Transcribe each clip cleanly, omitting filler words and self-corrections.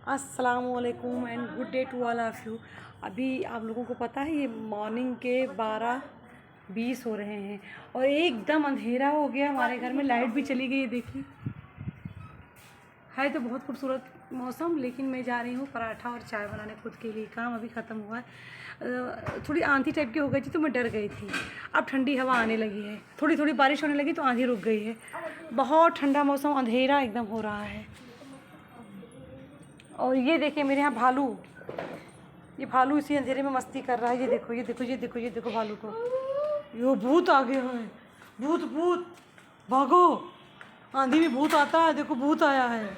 अस्सलामुअलैकुम and good day to all of you. अभी आप लोगों को पता है ये मॉर्निंग के 12:20 हो रहे हैं और एकदम अंधेरा हो गया। हमारे घर में लाइट भी चली गई है। देखिए है तो बहुत खूबसूरत मौसम, लेकिन मैं जा रही हूँ पराठा और चाय बनाने खुद के लिए। काम अभी ख़त्म हुआ है। थोड़ी आंधी टाइप की हो गई थी तो मैं डर गई थी। अब ठंडी हवा आने लगी है, थोड़ी थोड़ी बारिश होने लगी तो आंधी रुक गई है। बहुत ठंडा मौसम, अंधेरा एकदम हो रहा है। और ये देखिए मेरे यहाँ भालू, ये भालू इसी अंधेरे में मस्ती कर रहा है। ये देखो ये देखो ये देखो ये देखो भालू को। यो भूत आ गए हैं, भूत भूत भागो। आंधी में भूत आता है, देखो भूत आया है।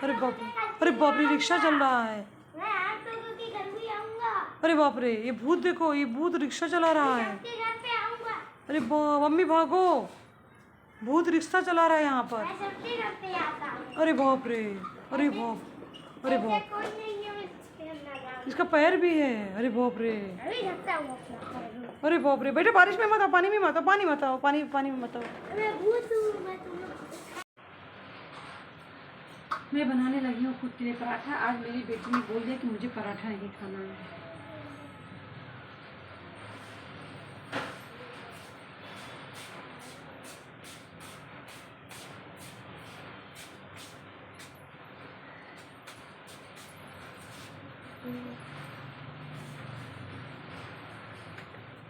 अरे बाप रे, अरे बाप रे, रिक्शा चल रहा है। अरे बाप रे, ये भूत देखो, ये भूत रिक्शा चला रहा है। अरे मम्मी भागो, भूत रिक्शा चला रहा है यहाँ पर। अरे बाप रे, अरे बाप, अरे बाप, इसका पैर भी है। अरे बाप रे, अरे बाप रे। बेटे बारिश में मत आओ, पानी में मत आओ, पानी मत आओ, पानी में मत आओ। मैं बनाने लगी हूँ खुद के लिए पराठा। आज मेरी बेटी ने बोल दिया कि मुझे पराठा नहीं खाना है।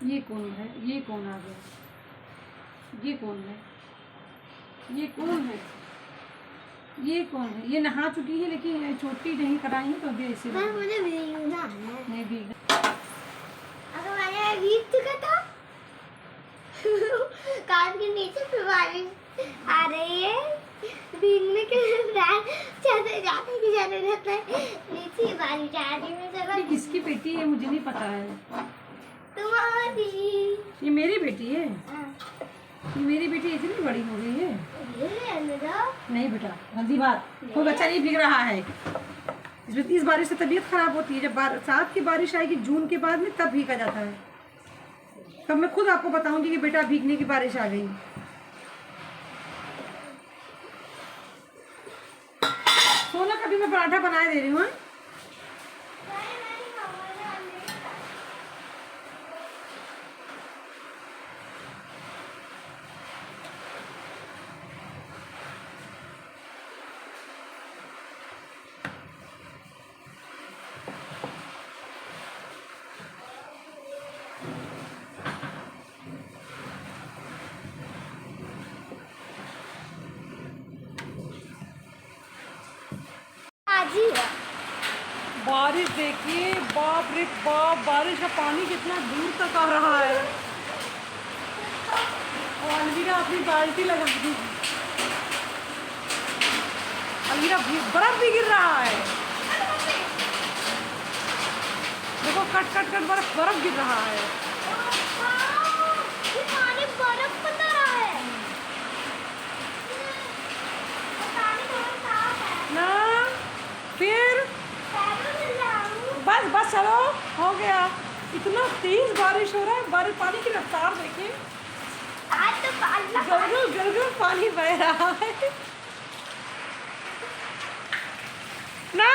ये कौन है? ये कौन आ गया? ये कौन है? ये कौन है? ये कौन है? ये नहा चुकी है लेकिन चोटी नहीं कराई है तो अभी ऐसे मुझे भीगना है। नहीं भीगा। अगर मैंने भीग चुका था कान के नीचे से बारिश आ रही है, भीगने के जाते जाते रहता है, नीचे बारिश आ रही है। ये किसकी बेटी है मुझे नहीं पता है। तुम्हारी। ये मेरी बेटी है। ये मेरी बेटी इतनी बड़ी हो गई है। नहीं बेटा, गंदी बात। कोई बच्चा नहीं भीग रहा है। इसमें इस बारिश से तबीयत खराब होती है। जब बरसात की बारिश आएगी जून के बाद में, तब भीगा जाता है। तब मैं खुद आपको बताऊंगी कि बेटा भीगने की बारिश आ गई। सोना कभी मैं पराठा बनाए दे रही हूँ। बारिश देखिए, बाप रे बाप, बारिश का पानी कितना दूर तक आ रहा है। और अलवीरा अपनी बाल्टी लगा दी। अलवीरा बर्फ भी गिर रहा है। देखो कट कट कट बर्फ गिर रहा है। ना फिर बस बस चलो, हो गया। इतना तेज बारिश हो रहा है, बारिश पानी की रफ्तार देखिए। गलगल गलगल पानी बह रहा है ना।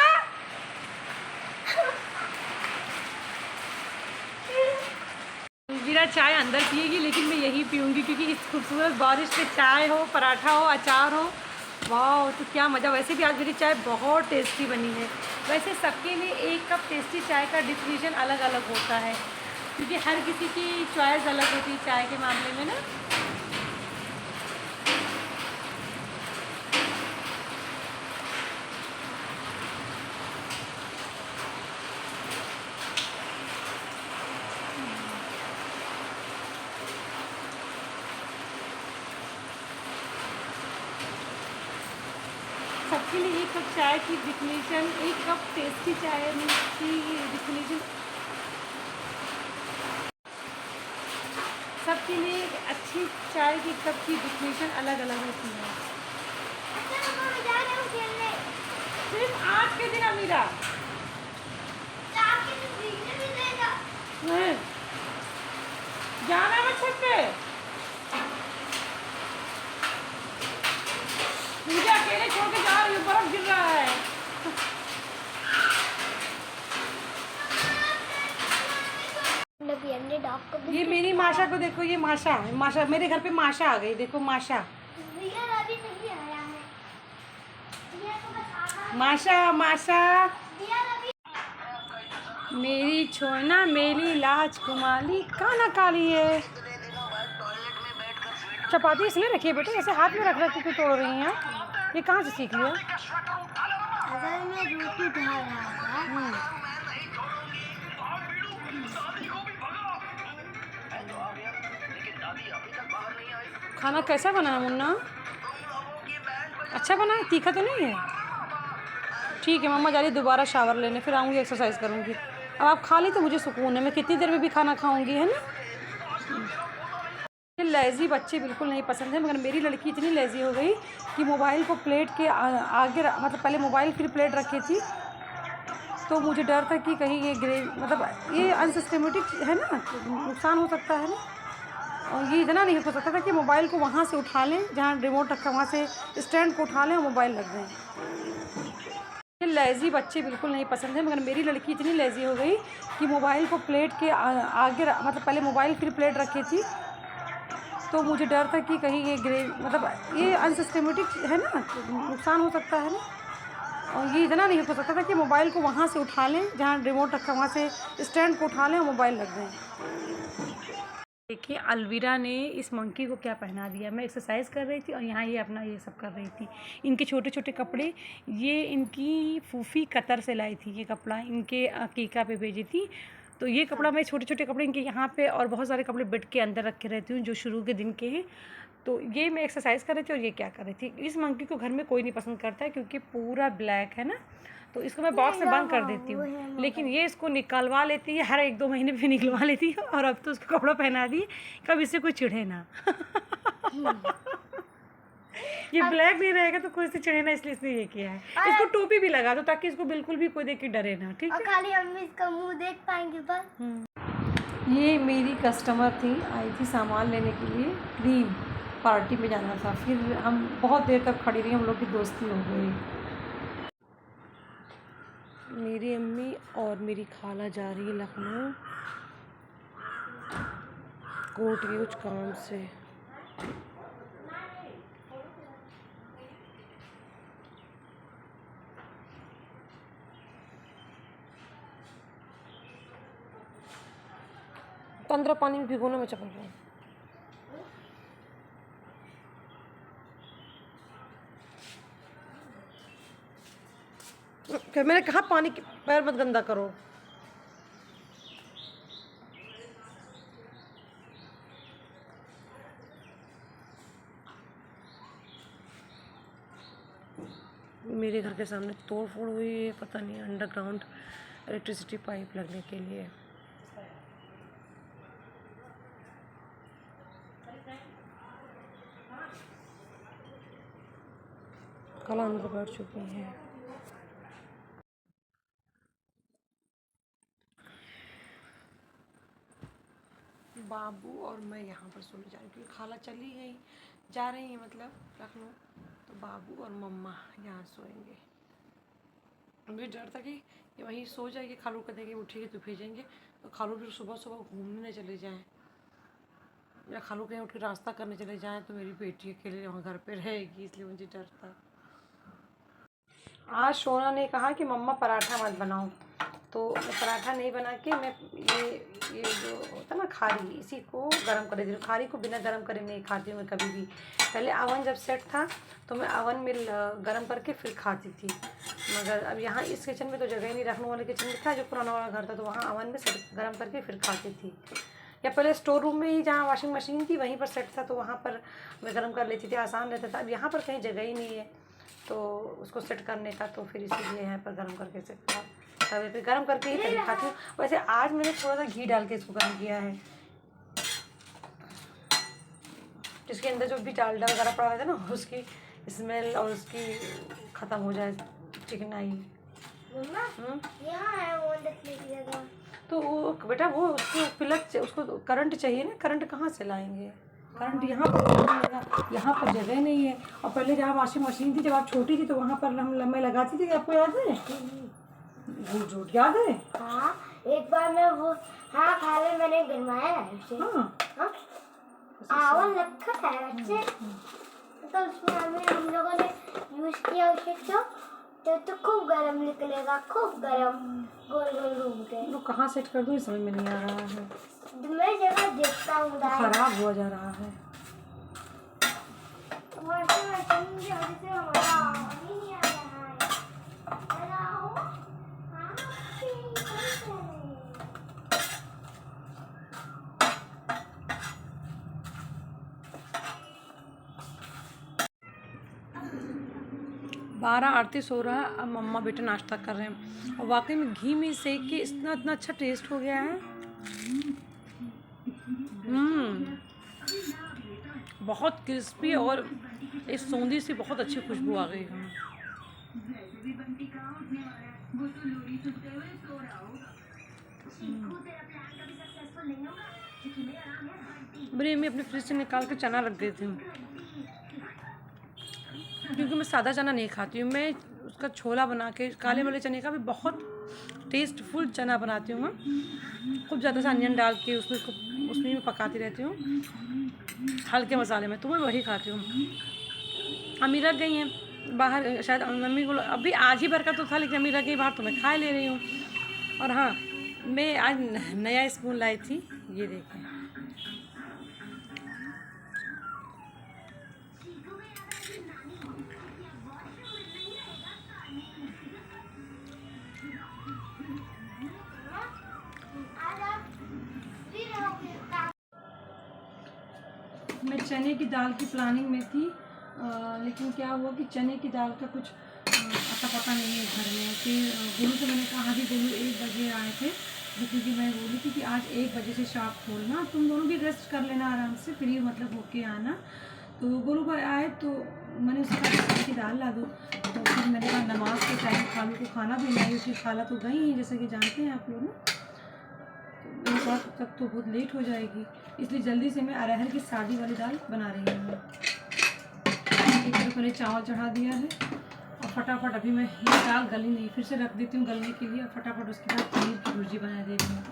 मेरा चाय अंदर पिएगी लेकिन मैं यही पीऊँगी, क्योंकि इस खूबसूरत बारिश में चाय हो, पराठा हो, अचार हो, वाह तो क्या मज़ा। वैसे भी आज मेरी चाय बहुत टेस्टी बनी है। वैसे सबके लिए एक कप टेस्टी चाय का डिफिनीशन अलग अलग होता है, क्योंकि हर किसी की चॉइस अलग होती है चाय के मामले में ना। सबके लिए एक कप चाय की डिफिनीशन, एक कप टेस्टी चाय की डिफिनीशन, सबके लिए एक अच्छी चाय की कप की डिफिनीशन अलग अलग होती है। सिर्फ आज के दिन अमीरा जाना मत छत पे। मुझे अकेले छोड़ के जा रही हूँ, बर्फ गिर रहा है। ये मेरी माशा को देखो, ये माशा है, माशा मेरे घर पे माशा आ गई, देखो माशा, रिया अभी नहीं आया है। रिया को बताना। माशा माशा रिया अभी मेरी छोना मेरी लाज कुमारी काना काली है। चपाती इसलिए रखी है बेटा, ऐसे हाथ में रख रख के क्यों तोड़ रही हैं? ये कहाँ से सीख लिया? अगर मैं रोटी ढा रहा था। खाना कैसा बना है मुन्ना? अच्छा बना है? तीखा तो नहीं है? ठीक है, मम्मा जा रही दोबारा शावर लेने, फिर आऊँगी एक्सरसाइज करूँगी। अब आप खा ली तो मुझे सुकून है, मैं कितनी देर में भी खाना खाऊँगी, है ना? लेज़ी बच्चे बिल्कुल नहीं पसंद है, मगर मेरी लड़की इतनी लेज़ी हो गई कि मोबाइल को प्लेट के आगे, मतलब पहले मोबाइल की प्लेट रखी थी तो मुझे डर था कि कहीं ये मतलब ये अनसिस्टमेटिक है ना, नुकसान हो सकता है ना। और ये इतना नहीं हो सकता था कि मोबाइल को वहाँ से उठा लें, जहाँ रिमोट रखा वहाँ से स्टैंड को उठा लें और मोबाइल रख दें। लेज़ी बच्चे बिल्कुल नहीं पसंद है, मगर मेरी लड़की इतनी लेज़ी हो गई कि मोबाइल को प्लेट के आगे, मतलब पहले मोबाइल की प्लेट रखी थी तो मुझे डर था कि कहीं ये मतलब ये अनसिस्टमेटिक है ना, नुकसान हो सकता है ना। और ये इतना नहीं हो सकता था कि मोबाइल को वहाँ से उठा लें, जहाँ रिमोट रखा वहाँ से स्टैंड को उठा लें और मोबाइल रख दें। देखिए अलविरा ने इस मंकी को क्या पहना दिया। मैं एक्सरसाइज कर रही थी और यहाँ ये अपना ये सब कर रही थी। इनके छोटे छोटे कपड़े ये इनकी फूफी कतर से लाई थी, ये कपड़ा इनके अकीका पे भेजी थी। तो ये कपड़ा मैं छोटे छोटे कपड़े इनके यहाँ पे और बहुत सारे कपड़े बेड के अंदर रखे रहती हूँ जो शुरू के दिन के हैं। तो ये मैं एक्सरसाइज कर रही थी और ये क्या कर रही थी। इस मंकी को घर में कोई नहीं पसंद करता है क्योंकि पूरा ब्लैक है ना, तो इसको मैं बॉक्स में बंद कर देती हूँ, लेकिन ये इसको निकलवा लेती है, हर 1-2 महीने पे निकलवा लेती है। और अब तो उसको कपड़ा पहना दी, कब इससे कोई चिढ़े ना। ये ब्लैक नहीं रहेगा तो कोई से चिढ़े ना, इसलिए इसने ये किया है। इसको टोपी भी लगा दो ताकि इसको बिल्कुल भी कोई देख के डरे ना, ठीक है? खाली हम इसका मुंह देख पाएंगे बस। ये मेरी कस्टमर थी, आई थी सामान लेने के लिए, क्रीम पार्टी में जाना था। फिर हम बहुत देर तक खड़ी रही, हम लोग की दोस्ती हो गई। मेरी अम्मी और मेरी खाला जा रही है लखनऊ कोर्ट के कुछ काम से। तो अंदर पानी में भिगोना, मैं चपल पाऊँ। मैंने कहा पानी पैर मत गंदा करो। मेरे घर के सामने तोड़ फोड़ हुई है, पता नहीं अंडरग्राउंड इलेक्ट्रिसिटी पाइप लगने के लिए। कल अंदर बैठ चुकी है। बाबू और मैं यहाँ पर सोने जा रही हूँ क्योंकि खाला चली गई, जा रही है मतलब लखनऊ, तो बाबू और मम्मा यहाँ सोएंगे। मुझे डर था कि ये वहीं सो जाएगी, खालू कहते कि उठेगी तो भेजेंगे, तो खालू फिर सुबह सुबह घूमने चले जाएँ या खालू कहीं उठ के रास्ता करने चले जाएँ तो मेरी बेटी अकेले वहाँ घर पे रहेगी, इसलिए मुझे डर था। आज सोना ने कहा कि मम्मा पराठा मत बनाओ, तो मैं पराठा नहीं बना के मैं ये जो होता ना खारी, इसी को गरम कर देती हूँ। खारी को बिना गरम करे नहीं खाती हूँ मैं कभी भी। पहले अवन जब सेट था तो मैं अवन में गरम करके फिर खाती थी, मगर अब यहाँ इस किचन में तो जगह ही नहीं, रखने वाले किचन में था जो पुराना वाला घर था, तो वहाँ अवन में सेट गरम करके फिर खाती थी। या पहले स्टोर रूम में ही जहाँ वॉशिंग मशीन थी वहीं पर सेट था तो वहाँ पर मैं गरम कर लेती थी, आसान रहता था। अब यहाँ पर कहीं जगह ही नहीं है तो उसको सेट करने का, तो फिर इसीलिए यहाँ पर गरम करके सेट तवे पे गरम करके ही तभी खाती हूँ। वैसे आज मैंने थोड़ा सा घी डाल के इसको गरम किया है, जिसके अंदर जो भी डालडा वगैरह पड़ा हुआ था ना उसकी स्मेल और उसकी ख़त्म हो जाए चिकनाई। तो वो बेटा वो उसको प्लग, उसको करंट चाहिए ना, करंट कहाँ से लाएंगे? करंट यहाँ पर, यहाँ पर जगह नहीं है। और पहले जहाँ वॉशिंग मशीन थी जब आप छोटी थी तो वहाँ पर हम मैं लगाती थी, आपको याद है? झूठ झूठ याद है? हाँ, एक बार मैं वो हाँ खा ले मैंने गरमाया है उसे। हाँ हाँ, आवन रखा है अच्छे। तो उसमें हम लोगों ने यूज किया उसे तो खूब गरम निकलेगा, खूब गरम गोल गोल घूम के। वो कहाँ सेट कर दूँ समझ में नहीं आ रहा है। मैं जगह देखता हूँ खराब हुआ जा रहा है। वैसे वैसे मुझे अभी से मजा ही नहीं आ रहा है। बताओ, हाँ, ठीक है। 12:38 हो रहा है। अब मम्मा बेटा नाश्ता कर रहे हैं और वाकई में घी में सेक के इतना अच्छा टेस्ट हो गया है। बहुत क्रिस्पी और इस सौंधी से बहुत अच्छी खुशबू आ गई है। मेरे मैं अपने फ्रिज से निकाल के चना रख देती हूँ क्योंकि मैं सादा चना नहीं खाती हूँ। मैं उसका छोला बना के काले वाले चने का भी बहुत टेस्टफुल चना बनाती हूँ। खूब ज़्यादा सा अनियन डाल के उसमें मैं पकाती रहती हूँ हल्के मसाले में, तो मैं वही खाती हूँ। अम्मी रख गई हैं बाहर, शायद मम्मी को अभी आज ही भर का तो था लेकिन अम्मी रख गई बाहर तो मैं खा ले रही हूँ। और हाँ, मैं आज नया स्पून लाई थी, ये देखें। मैं चने की दाल की प्लानिंग में थी लेकिन क्या हुआ कि चने की दाल का कुछ अता पता नहीं है घर में। फिर गोलू से मैंने कहा भी, गोलू 1 बजे आए थे क्योंकि मैं बोली थी कि आज 1 बजे से शॉप खोलना, तुम दोनों भी रेस्ट कर लेना आराम से, फ्री मतलब होके आना। तो गोलू भाई आए तो मैंने उसके बाद चने की दाल ला दूँ, तो फिर मैंने कहा नमाज के टाइम खालू को खाना भी लाई, उसकी खाला तो गई ही जैसे कि जानते हैं आप लोग ना, मेरे पास तक तो बहुत लेट हो जाएगी, इसलिए जल्दी से मैं अरहर की सादी वाली दाल बना रही हूँ। एक तरफ मैंने चावल चढ़ा दिया है और फटाफट अभी मैं ये दाल गली नहीं, फिर से रख देती हूँ गलने के लिए और फटाफट उसके बाद पनीर की भुर्जी बना देती हूँ।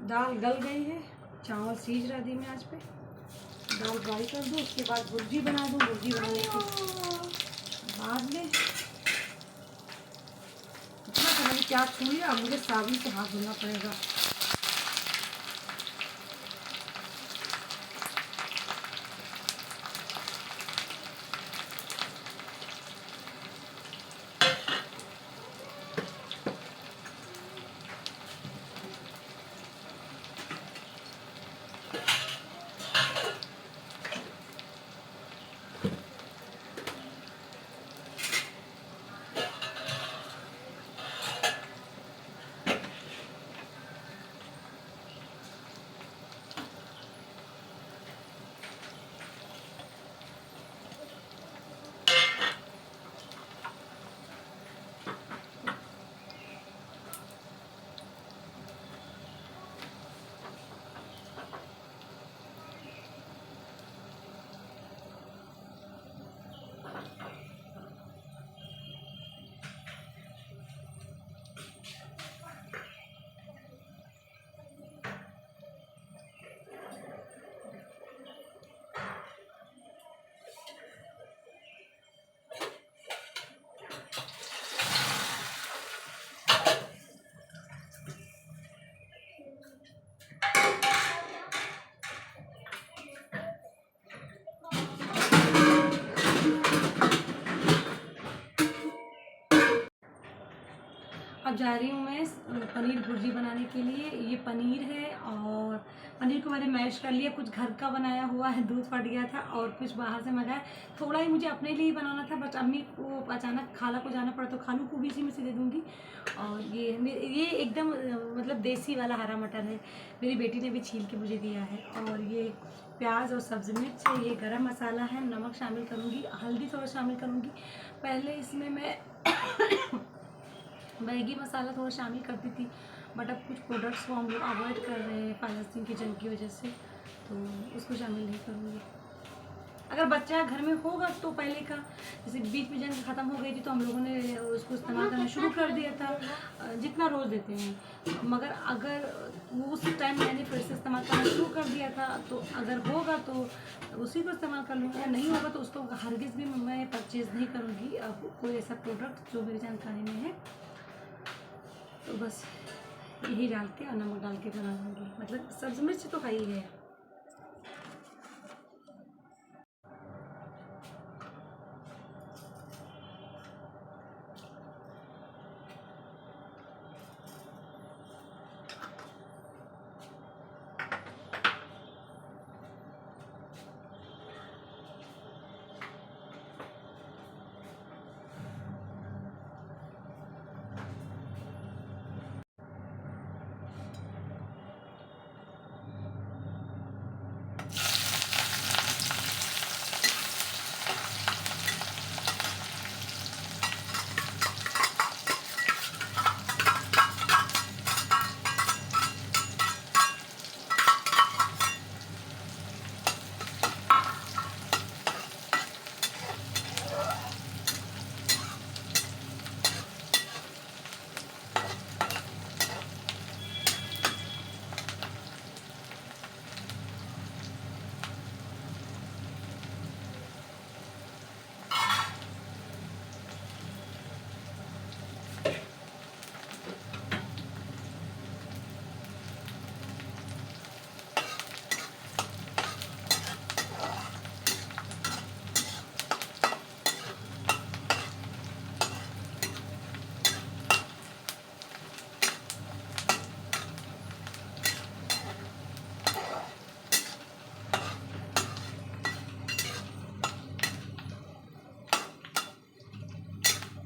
दाल गल गई है, चावल सीज रहा दी मैं आज पे, दाल फ्राई कर दूँ, उसके बाद भुर्जी बना दूँ। भुर्जी बनाने के बाद में इतना तो मैंने क्या छू लिया, मुझे साबुन से हाथ धोना पड़ेगा। अब जा रही हूँ मैं पनीर भुर्जी बनाने के लिए। ये पनीर है और पनीर को मैंने मैश कर लिया, कुछ घर का बनाया हुआ है, दूध फट गया था, और कुछ बाहर से मंगाया। थोड़ा ही मुझे अपने लिए ही बनाना था, बट अम्मी को अचानक खाला को जाना पड़ा तो खालू को भी इसी में से दे दूँगी। और ये एकदम मतलब देसी वाला हरा मटर है, मेरी बेटी ने भी छील के मुझे दिया है। और ये प्याज और सब्ज़ी मिर्च है, ये गरम मसाला है, नमक शामिल करूँगी, हल्दी थोड़ा शामिल करूँगी। पहले इसमें मैं मैगी मसाला थोड़ा शामिल करती थी, बट अब कुछ प्रोडक्ट्स को हम लोग अवॉइड कर रहे हैं फाइनेंसिंग की जंग की वजह से, तो उसको शामिल नहीं करूँगी। अगर बच्चा घर में होगा तो पहले का जैसे बीच में जंग ख़त्म हो गई थी तो हम लोगों ने उसको इस्तेमाल करना शुरू कर दिया था, जितना रोज़ देते हैं। मगर अगर वो उस टाइम मैंने फिर से इस्तेमाल करना शुरू कर दिया था, तो अगर होगा तो उसी को इस्तेमाल कर लूँगा, नहीं होगा तो उसको हरगिज़ भी मैं परचेज़ नहीं करूँगी अब कोई ऐसा प्रोडक्ट जो मेरी जानकारी में है। तो बस यही डाल के और नमक डाल के बनाऊँगी, मतलब सब्ज़ी मिर्च तो खाई है।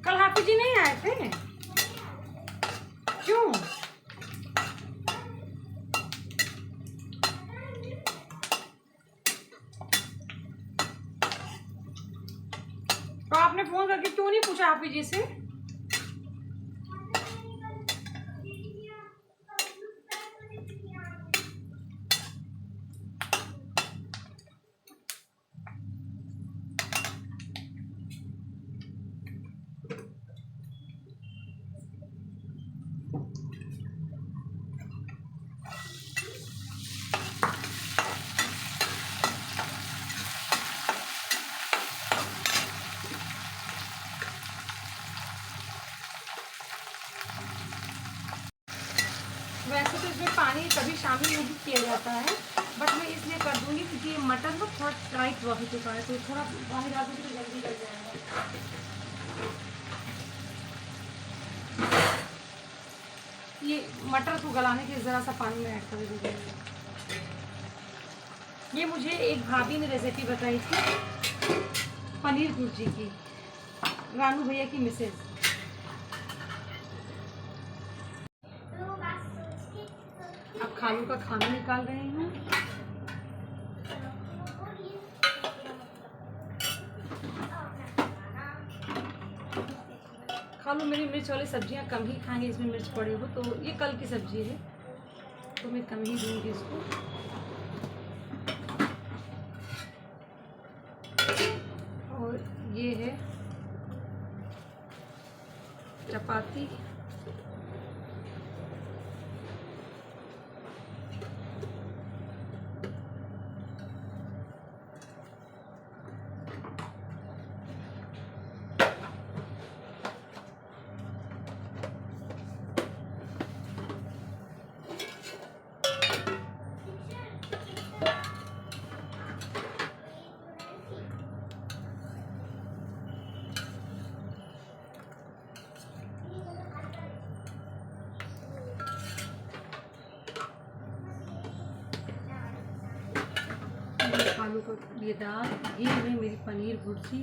कल हाफी जी नहीं आए थे, क्यों? तो आपने फोन करके क्यों नहीं पूछा हाफी जी से? वैसे तो इसमें पानी कभी शामिल नहीं किया जाता है, बट मैं इसलिए कर दूंगी क्योंकि ये मटन ना थोड़ा टाइट हुआ हो चुका है, तो थोड़ा पानी डाल दूँगी तो जल्दी गल जाएगा। ये मटर को गलाने के ज़रा सा पानी में ऐड कर दूँगी। ये मुझे एक भाभी ने रेसिपी बताई थी पनीर भुर्जी की, रानू भैया की मिसेज। अब खालू का खाना निकाल रही हूँ। खालू मेरी मिर्च वाली सब्जियाँ कम ही खाएंगे, इसमें मिर्च पड़े हो, तो ये कल की सब्जी है तो मैं कम ही दूँगी इसको। और ये है चपाती, आलू को ये दाल, ये है मेरी पनीर भुर्जी।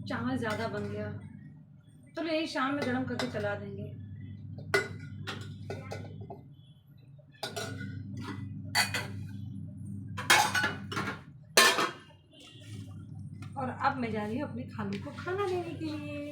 चावल ज़्यादा बन गया, चलो यही शाम में गरम करके चला देंगे। और अब मैं जा रही हूँ अपने खालू को खाना देने के लिए।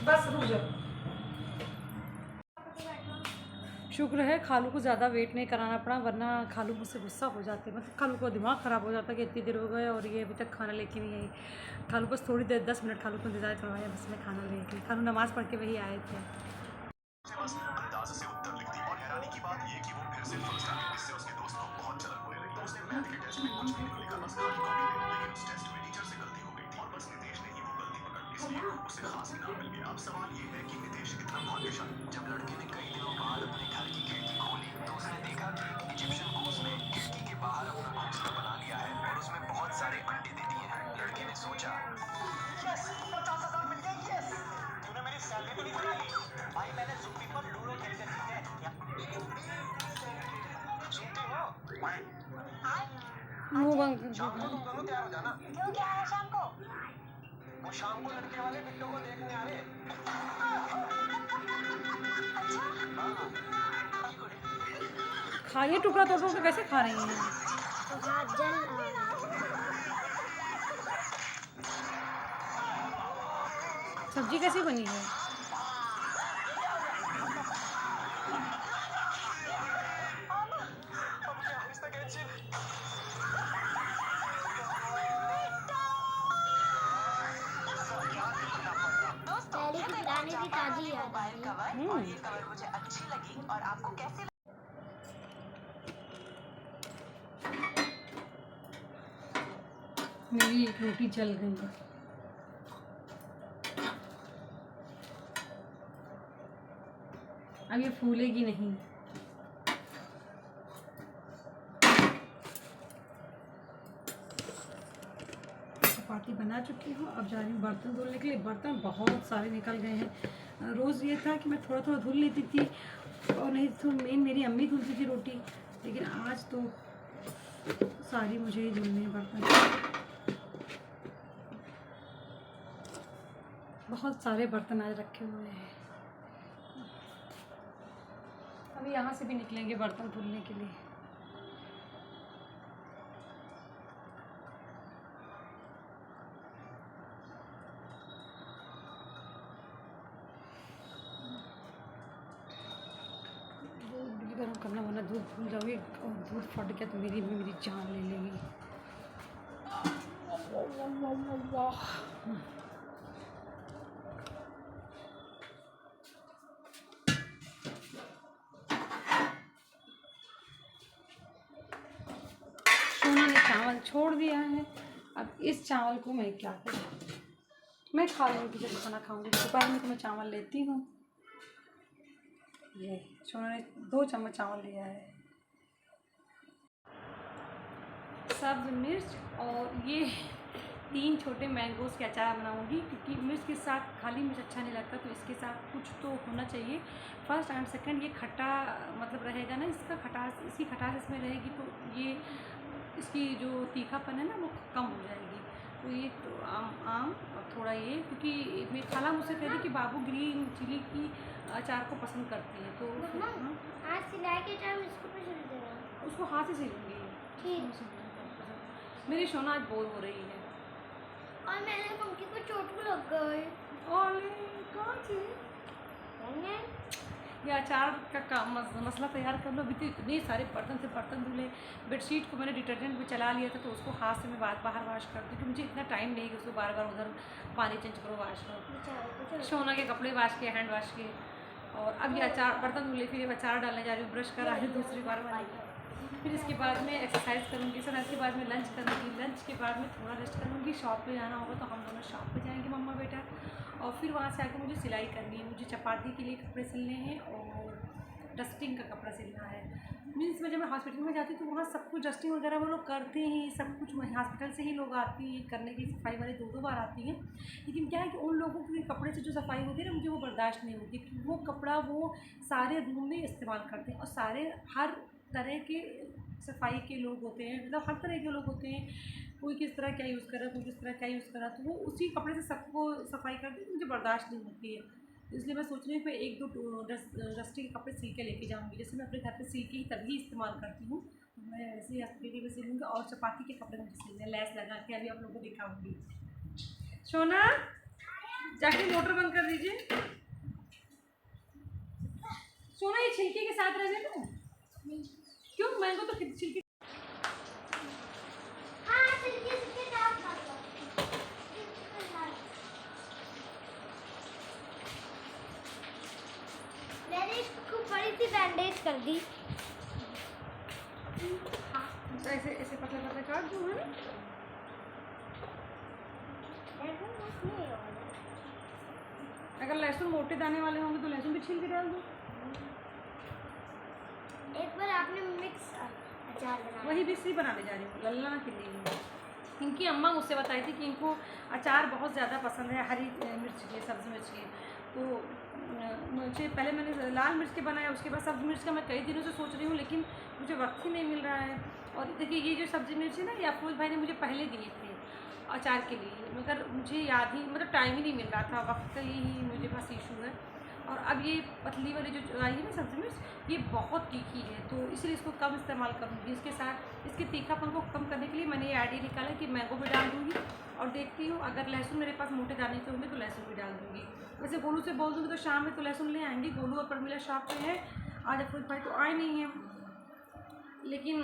बस रुक जाओ। शुक्र है खालू को ज़्यादा वेट नहीं कराना पड़ा, वरना खालू मुझसे गुस्सा हो जाते, मतलब खालू को दिमाग ख़राब हो जाता कि इतनी देर हो गए और ये अभी तक खाना लेके नहीं आई। खालू बस थोड़ी देर 10 मिनट खालू को इंतजार करवाया, बस मैं खाना लेके। खालू नमाज़ पढ़ के वही आए थे। अंदाज से उत्तर लिखती और हैरानी की बात ये कि वो फिर से फर्स्ट आ गई। इससे उसके दोस्त को बहुत जलन होने लगी। उसने मैथ के टेस्ट में कुछ भी नहीं लिखा, बस खाली कॉपी में, लेकिन उस टेस्ट में टीचर से गलती हो गई थी और बस नितेश ने ही वो गलती पकड़ ली, इसलिए उसे खास इनाम मिल गया। अब सवाल ये है कि नितेश कितना भाग्यशाली। जब लड़के ने कई दिनों बाद अपने घर की खिड़की खोली तो उसने देखा कि इजिप्शियन घूस ने खिड़की के बाहर अपना घोंसला बना लिया है और उसमें बहुत सारे अंडे दे दिए हैं। लड़के ने सोचा, यस 50,000 मिल गए। यस, तूने मेरी सैलरी भी नहीं बढ़ाई भाई, मैंने ज़ुम्बी पर लूडो खेलते सीखे हैं। सुनते हो? मुंह बंद कर शाम को तुम दोनों तैयार हो जाना। क्यों, क्या है शाम को? वो शाम को लड़के वाले बिट्टो को देखने आ रहे। खाइए, टुकड़ा तोड़ के कैसे खा रही हैं? हाथ जल रहा है। सब्जी कैसी बनी है? पहले की पुरानी की ताजी याद आ रही है। और ये कवर मुझे अच्छी लगी और आपको कैसी लगी? मेरी एक रोटी जल गई है। अब ये फूलेगी नहीं। चपाती बना चुकी हूँ, अब जा रही हूँ बर्तन धुलने के लिए। बर्तन बहुत सारे निकल गए हैं। रोज़ ये था कि मैं थोड़ा थोड़ा धुल लेती थी और नहीं तो मेन मेरी अम्मी धुलती थी रोटी, लेकिन आज तो सारी मुझे ही धुलने हैं बर्तन। बहुत सारे बर्तन आज रखे हुए हैं। अभी यहाँ से भी निकलेंगे बर्तन धुलने के लिए। दूध भी गर्म करना, वरना दूध फूल जाओगे और दूध फट गया तो मेरी जान ले लेगी। सोना ने चावल छोड़ दिया है, अब इस चावल को मैं क्या करूँ? मैं खा लूँगी जब खाना खाऊंगी। दोपहर में तो मैं चावल लेती हूँ। ये सोना ने 2 चम्मच चावल लिया है। सब्ज मिर्च और ये 3 छोटे मैंगोज़ के अचार बनाऊंगी, क्योंकि मिर्च के साथ खाली मिर्च अच्छा नहीं लगता, तो इसके साथ कुछ तो होना चाहिए। फर्स्ट एंड सेकंड ये खट्टा मतलब रहेगा ना, इसका खटास, इसकी खटास इसमें रहेगी तो ये इसकी जो तीखापन है ना वो कम हो जाएगी। तो ये तो आम और थोड़ा ये, क्योंकि मेरी खाला मुझसे कह रही कि बाबू ग्रीन चिली की अचार को पसंद करती है, तो आज सिलाई के टाइम इसको भी सिल देना। उसको हाथ से सिलूँगी। ठीक। मेरी सोना आज बोर हो रही है और मैंने पंखी को चोट भी लग गई। और कौन सी ये अचार का काम मसला तैयार कर लो। अभी तो इतने सारे बर्तन से बर्तन धुले। बेडशीट को मैंने डिटर्जेंट में चला लिया था, तो उसको हाथ से मैं बाहर वाश करती हूँ, क्योंकि मुझे इतना टाइम नहीं कि उसको बार बार उधर पानी चेंज करो, वाश करो। सोना के कपड़े वाश के, हैंड वाश के, और अब ये अचार बर्तन धुले, फिर अचार डालने जा रही हूँ, ब्रश करा है दूसरी बार वाली। फिर इसके बाद में एक्सरसाइज करूँगी, सर इसके बाद में लंच करूँगी, लंच के बाद में थोड़ा रेस्ट करूँगी। शॉप पे जाना होगा तो हम दोनों शॉप पे जाएंगे मम्मा बेटा, और फिर वहाँ से आके मुझे सिलाई करनी है। मुझे चपाती के लिए कपड़े सिलने हैं और डस्टिंग का कपड़ा सिलना है। मीन्स मैं जब मैं हॉस्पिटल में जाती हूँ तो वहाँ सब कुछ डस्टिंग वगैरह वो लोग करते हैं, सब कुछ वहीं हॉस्पिटल से ही लोग आती हैं करने की, सफाई वाले 2-2 बार आती हैं। लेकिन क्या है कि उन लोगों के कपड़े से जो सफाई होती है ना, मुझे वो बर्दाश्त नहीं होती, क्योंकि वो कपड़ा वो सारे रूम में इस्तेमाल करते हैं और सारे हर तरह के सफाई के लोग होते हैं, मतलब हर तरह के लोग होते हैं, कोई किस तरह क्या यूज़ कर रहा है, कोई किस तरह क्या यूज़ कर रहा है, तो वो उसी कपड़े से सबको सफाई करते हैं, मुझे बर्दाश्त नहीं होती है। इसलिए मैं सोच रही हूँ कि 1-2 डस्टी के कपड़े सिल के लेके जाऊँगी, जैसे मैं अपने घर पे सिल के ही तभी इस्तेमाल करती हूँ, तो मैं ऐसे ही हॉस्पिटल में सिलूँगी। और चपाती के कपड़े मुझे सिलने हैं, लैस लगा के, अभी आप लोगों को दिखाऊँगी। सोना जाके मोटर बंद कर दीजिए। सोना ये छिलके के साथ रहने दो। क्यों? मैंगो तो छिलके। हाँ छिलके छिलके डाल दो। मैंने इसको खूब बड़ी सी बैंडेज कर दी। ऐसे ऐसे पतला पतला काट दूँ, है ना? अगर लहसुन मोटे दाने वाले होंगे तो लहसुन भी छील के डाल दो। एक बार आपने मिक्स अचार बनाया, वही मिक्स ही बनाने जा रही हूँ लल्ला के लिए। इनकी अम्मा मुझसे बताई थी कि इनको अचार बहुत ज़्यादा पसंद है, हरी मिर्च के, सब्ज़ी मिर्च के। तो मुझे पहले मैंने लाल मिर्च के बनाया, उसके बाद सब्ज़ी मिर्च का मैं कई दिनों से सोच रही हूँ, लेकिन मुझे वक्त ही नहीं मिल रहा है। और देखिए ये जो सब्ज़ी मिर्च है ना, ये अफरोज भाई ने मुझे पहले दिए थे अचार के लिए, मगर मुझे याद ही, मतलब टाइम ही नहीं मिल रहा था, वक्त का ही मुझे बस इशू है। और अब ये पतली वाली जो आई है ना सब्ज़ी मिर्च, ये बहुत तीखी है, तो इसलिए इसको कम इस्तेमाल करूँगी। इसके साथ इसके तीखापन को कम करने के लिए मैंने ये आइडिया निकाला कि मैंगो भी डाल दूँगी, और देखती हूँ अगर लहसुन मेरे पास मोटे दाने के होंगे तो लहसुन भी डाल दूँगी। वैसे गोलू से बोल दूँगी तो शाम में तो लहसुन ले आएंगी। गोलू और परमिला शॉप पे है, आज अफरोज भाई तो आए नहीं हैं, लेकिन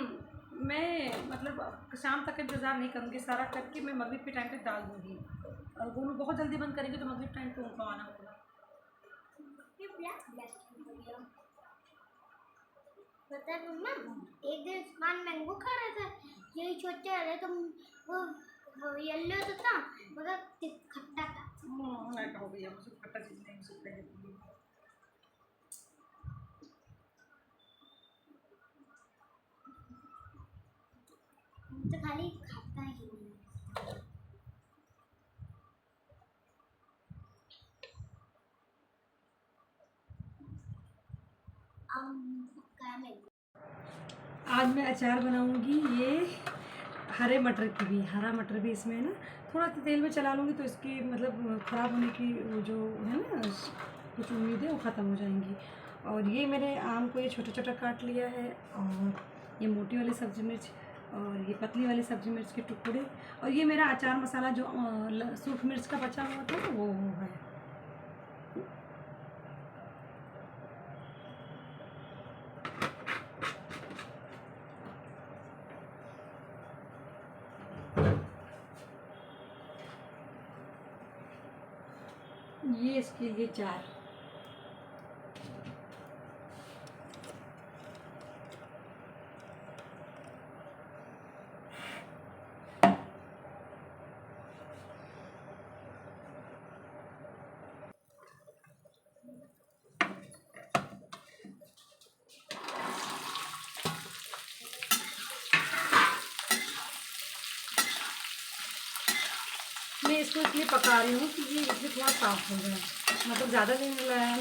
मैं मतलब शाम तक इंतज़ार नहीं करूँगी, सारा करके मैं मगरिब के टाइम तक डाल दूँगी। और गोलू बहुत जल्दी बंद करेंगे तो मगरिब टाइम पे उनको आना होगा। पता है मम्मा, एक दिन उस्मान मैंगो खा रहा था, यही छोटे वाले, तो वो येलो तो था मगर खट्टा था। ऐसा हो गया, मुझे खट्टा चीज़ नहीं पसंद है। तो खाली खाता ही नहीं। आज मैं अचार बनाऊंगी, ये हरे मटर की भी, हरा मटर भी इसमें है ना, थोड़ा सा तेल में चला लूँगी तो इसकी मतलब ख़राब होने की वो जो है ना कुछ उम्मीदें वो ख़त्म हो जाएंगी। और ये मैंने आम को ये छोटा छोटा काट लिया है, और ये मोटी वाली सब्ज़ी मिर्च और ये पतली वाली सब्ज़ी मिर्च के टुकड़े, और ये मेरा अचार मसाला जो सूख मिर्च का बचा हुआ था वो है। ये इसके लिए 4। मैं इसको इसलिए पका रही हूँ कि ये इसमें थोड़ा साफ़ हो जाए, मतलब ज़्यादा दिन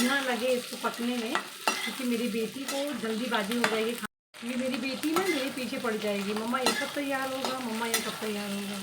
ना लगे इसको पकने में, क्योंकि मेरी बेटी को जल्दीबाजी हो जाएगी। ये मेरी बेटी ना मेरे पीछे पड़ जाएगी, मम्मा ये कब तैयार होगा, मम्मा ये कब तैयार होगा।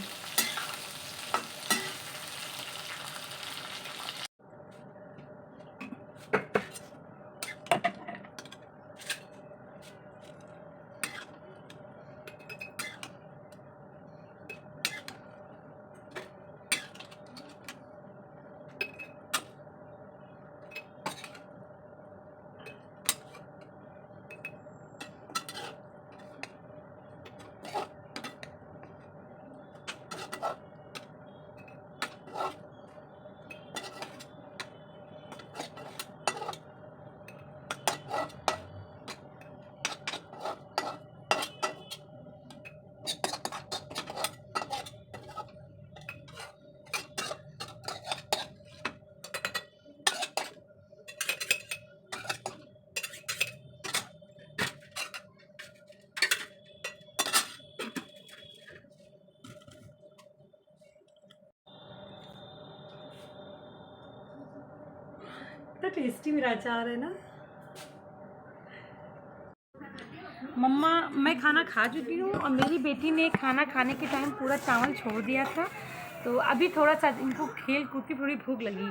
तो टेस्टी मेरा अचार है ना। मम्मा मैं खाना खा चुकी हूँ और मेरी बेटी ने खाना खाने के टाइम पूरा चावल छोड़ दिया था, तो अभी थोड़ा सा इनको खेल कूद की थोड़ी भूख लगी,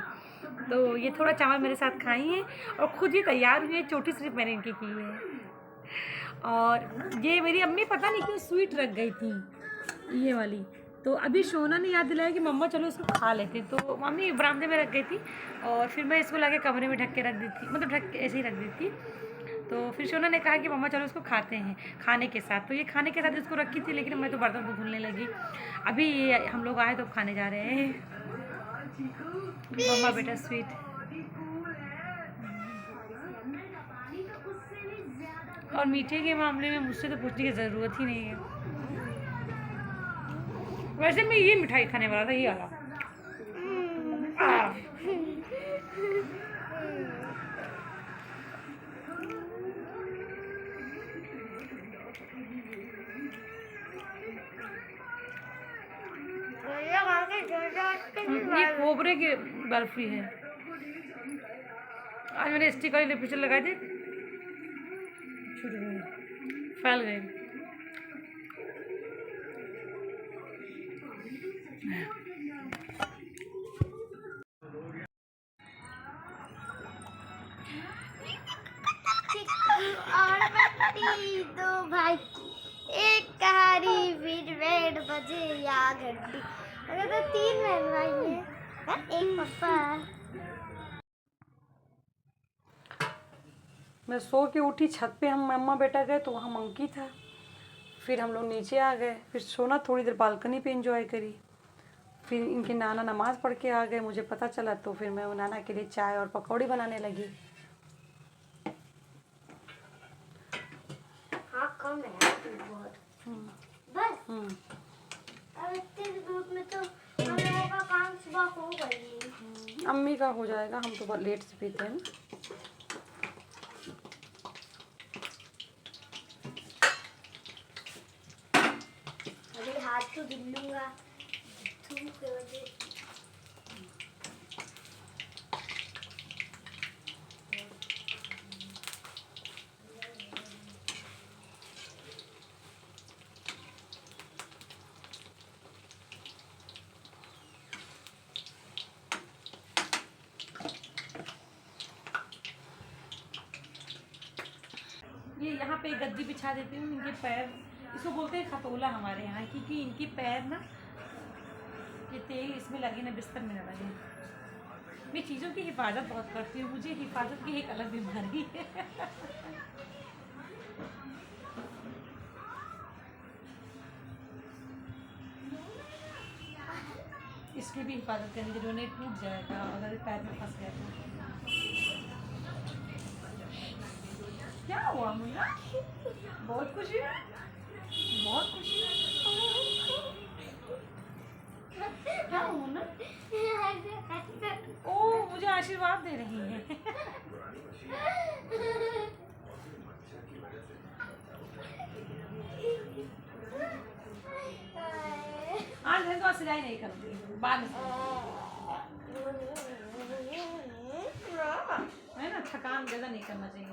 तो ये थोड़ा चावल मेरे साथ खाई है और खुद ही तैयार हुई है। चोटी सिर्फ मैंने इनकी की है। और ये मेरी अम्मी पता नहीं क्यों स्वीट रख गई थी ये वाली, तो अभी सोना ने याद दिलाया कि मम्मा चलो इसको खा लेते, तो मम्मी बरामदे में रख गई थी और फिर मैं इसको लाके कमरे में ढक के रख दी थी, मतलब ढक के ऐसे ही रख दी थी। तो फिर सोना ने कहा कि मम्मा चलो इसको खाते हैं खाने के साथ, तो ये खाने के साथ इसको रखी थी, लेकिन मैं तो बर्तन को धुलने लगी। अभी हम लोग आए तो खाने जा रहे हैं मम्मा बेटा स्वीट। और मीठे के मामले में मुझसे तो पूछने की ज़रूरत ही नहीं है। वैसे मैं ये मिठाई खाने वाला था, ये वाला। ये कोबरे की बर्फी है। आज मैंने स्टिक वाली लिपस्टिक लगाई थी, छूट गई, फैल गई। और बत्ती दो भाई, एक कहारी फिर 8 बजे या घंटी। अगर तो 3 बहन भाई है, एक पापा। मैं सो के उठी, छत पे हम मम्मा बेटा गए तो वहाँ मंकी था, फिर हम लोग नीचे आ गए, फिर सोना थोड़ी देर बालकनी पे एंजॉय करी, फिर इनके नाना नमाज़ पढ़ के आ गए, मुझे पता चला, तो फिर मैं नाना के लिए चाय और पकौड़ी बनाने लगी। हाँ कम है बहुत, बस अब इतने ग्रुप में तो हम लोगों का काम सुबह हो गई। अम्मी का हो जाएगा, हम तो बहुत लेट से पीते हैं ना। अभी हाथ तो धुल लूंगा धूप के वजह। ये यहाँ पे गद्दी बिछा देती हूँ, इनके पैर, इसको बोलते हैं खतोला हमारे यहाँ, क्योंकि इनके पैर ना ये तेल इसमें लगे ना बिस्तर में ना लगे। मैं चीज़ों की हिफाजत बहुत करती हूँ, मुझे हिफाजत की एक अलग बीमारी है। इसकी भी हिफाजत करनी चाहिए, नहीं टूट जाएगा अगर पैर में फंस गया तो। क्या हुआ मुन्ना? बहुत खुशी है, बहुत खुशी है। क्या हुआ मुन्ना? ओ मुझे आशीर्वाद दे रही है। आज है तो सिलाई नहीं करूँगी, बाद में है ना, थकान ज़्यादा नहीं करना चाहिए,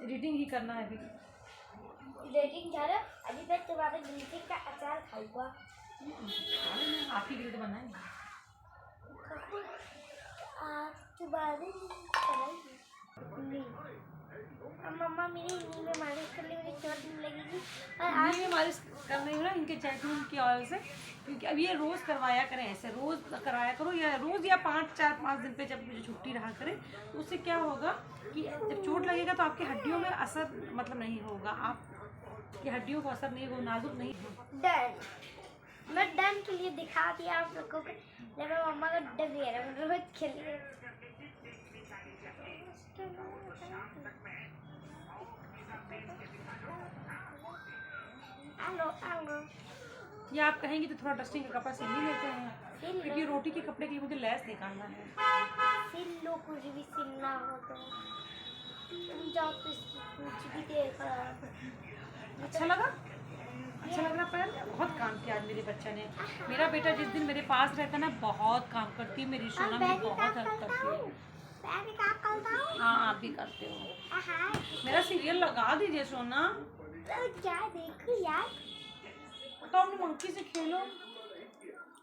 एडिटिंग ही करना है अभी। लेकिन यार अभी तक तुम्हारे गिलकी का अचार खाऊंगा। आप ही के लिए तो बनाएंगे। आप तुम्हारे मम्मा मेरी नी में मालिश करने में चोट नहीं लगेगी। और आज में मालिश करने में ना इनके जैतून की ऑयल से, क्योंकि अब ये रोज़ करवाया करें, ऐसे रोज़ कराया करो, या रोज़ या 4-5 दिन पे जब मुझे छुट्टी रहा करे, तो उससे क्या होगा कि जब चोट लगेगा तो आपकी हड्डियों में असर मतलब नहीं होगा, आपकी हड्डियों को असर नहीं होगा, नाजुक नहीं होगा। डन, मैं डन के लिए दिखा दिया आप लोगों को, लेकिन मम्मा को डर गया ना, मैं रोज खेल रही। ये आप कहेंगे तो थोड़ा डस्टिंग का कपड़ा सिल ही लेते हैं, क्योंकि रोटी के कपड़े के लिए मुझे लेस निकालना है। सिल लो, कुछ भी सिलना हो तो जाओ, तो कुछ भी देखा। अच्छा लगा, अच्छा लग रहा पैर, बहुत काम किया आज मेरे बच्चा ने। मेरा बेटा जिस दिन मेरे पास रहता ना बहुत काम करती है, मेरी सोना भी बहुत हेल्प करती है। मैं भी काम करता हूँ। हाँ आप भी करते हो। हाँ मेरा सीरियल लगा दीजिए सोना। तो क्या देखूं यार, तो अपनी मंकी से खेलो।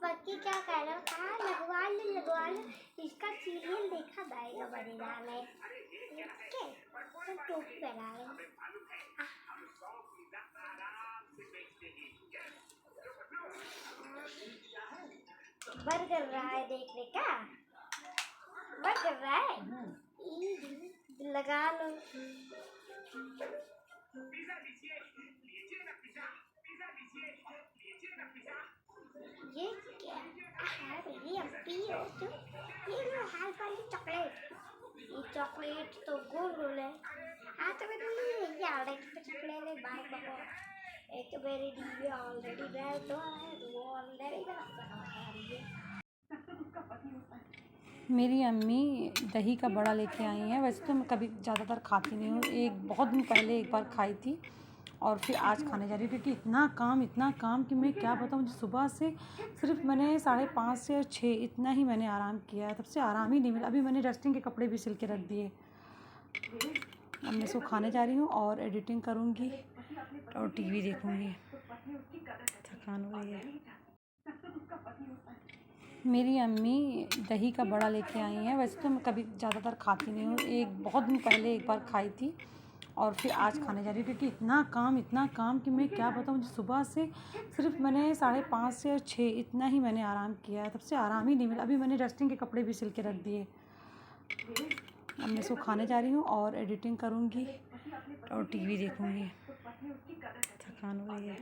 बाकी क्या कह रहा था, लगवा लो इसका सीरियल देखा जाएगा बनेगा में। ओके तो टोपी पहना लो। मन कर रहा है देखने का, मन कर रहा है। लगा लो। ये क्या है मेरी अप्पी हो तुम? ये लो हाथ वाली चॉकलेट। ये चॉकलेट तो गोल गोल है। हाँ तो मेरे लिए यार एक तो चॉकलेट है बार बार। एक तो मेरी डीबी ऑलरेडी रेड तो है, वो ऑलरेडी है। मेरी अम्मी दही का बड़ा लेके आई हैं। वैसे तो मैं कभी ज़्यादातर खाती नहीं हूँ, एक बहुत दिन पहले एक बार खाई थी और फिर आज खाने जा रही हूँ, क्योंकि इतना काम कि मैं क्या बताऊँ। मुझे सुबह से सिर्फ मैंने 5:30 से 6 इतना ही मैंने आराम किया है, तब से आराम ही नहीं मिला। अभी मैंने डस्टिंग के कपड़े भी सिल के रख दिए। अब मैं इसको खाने जा रही हूँ और एडिटिंग करूँगी और टीवी देखूँगी। थकान हो रही है। मेरी अम्मी दही का बड़ा लेके आई हैं। वैसे तो मैं कभी ज़्यादातर खाती नहीं हूँ, एक बहुत दिन पहले एक बार खाई थी और फिर आज खाने जा रही हूँ, क्योंकि इतना काम कि मैं क्या बताऊँ। मुझे सुबह से सिर्फ मैंने 5:30 से 6 इतना ही मैंने आराम किया है, तब से आराम ही नहीं मिला। अभी मैंने डस्टिंग के कपड़े भी सिल के रख दिए। अब मैं इसको खाने जा रही हूँ और एडिटिंग करूँगी और टीवी देखूँगी। थकान हो रही है।